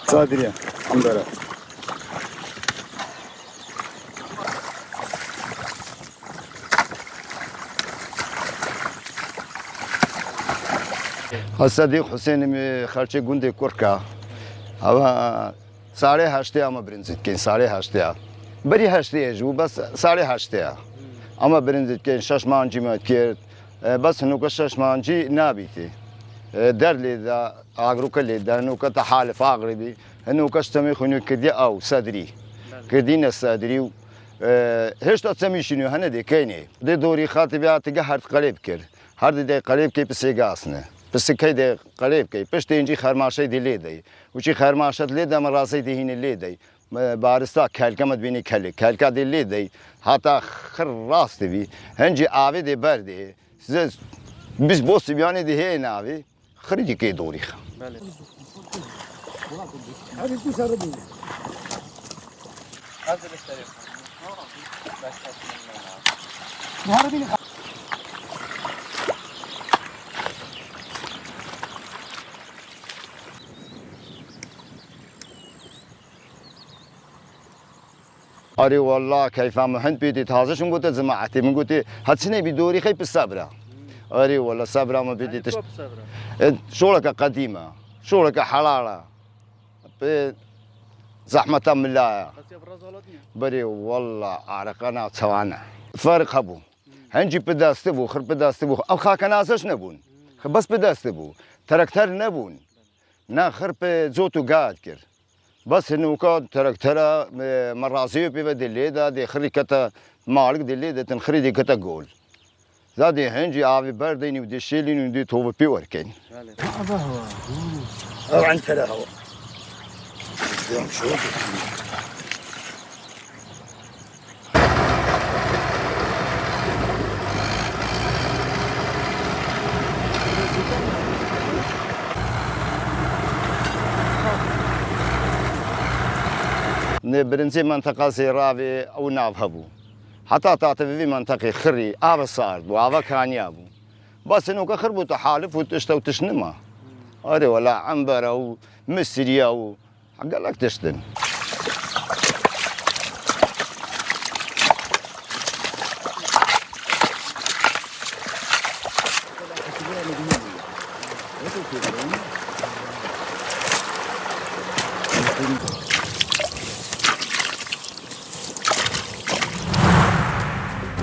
صادرية الحمد لله. صدیق حسین خرچه گنده کرکا اما 8:30 اما برنزید کن 8:30 بری 8 جو بس 8:30 اما برنزید کن 6 مانجی مات کرد بس نوکا 6 مانجی نابیتی در لیدا آگروک لیدا نوکا تحالف آغربی نوکا استمی خونی کردی او صدری کردین صدری و هشت اتسمیشینو هنده کینی دی دوری خاطبی آتیگه هر قلیب کرد هر دی قلیب کی پسیگاسنه بس كيد قريب كي باش تنجي خرماشي دي ليدي وشي خرماشات ليدا مراسي دي هنا ليدي بارستا كالكا ما تبيني كالكا دي ليدي حتى خر راس تبي هنجي آوي دي بردي بس بوس بياني دي هي ناوي خريجي كي دوري خا أري والله كيف ما هند بيدي تازه شو قلت زماعتي من قلت هاتسني بدوري خي بالصبرة أري والله صبرة ما بيدي تش شغلك قديمة شغلك حلالة زحمة من الله بري والله عرقنا سوانا فرق هبو هنجي بداستبو خر بداستبو أو خاك ناسش نبون بس بداستبو تركتر نبون نا خر بزوتو قاد كر بس انه كان تركتها مراسيه بيبدي الليدا دي خريكتا مالك دي الليدا تنخريدي كتا جول زادي هنجي عافي برديني ودي شيليني ودي توب بيوركين او انت لا هو يوم شوف برنسي منطقة سيرافي أو نافهبو حتى تعتبر في منطقة خري آب الصارد وآب كانيابو بس إنه كخربو تحالف وتشتا وتشنما أري ولا عنبر أو مصري أو حقلك تشتن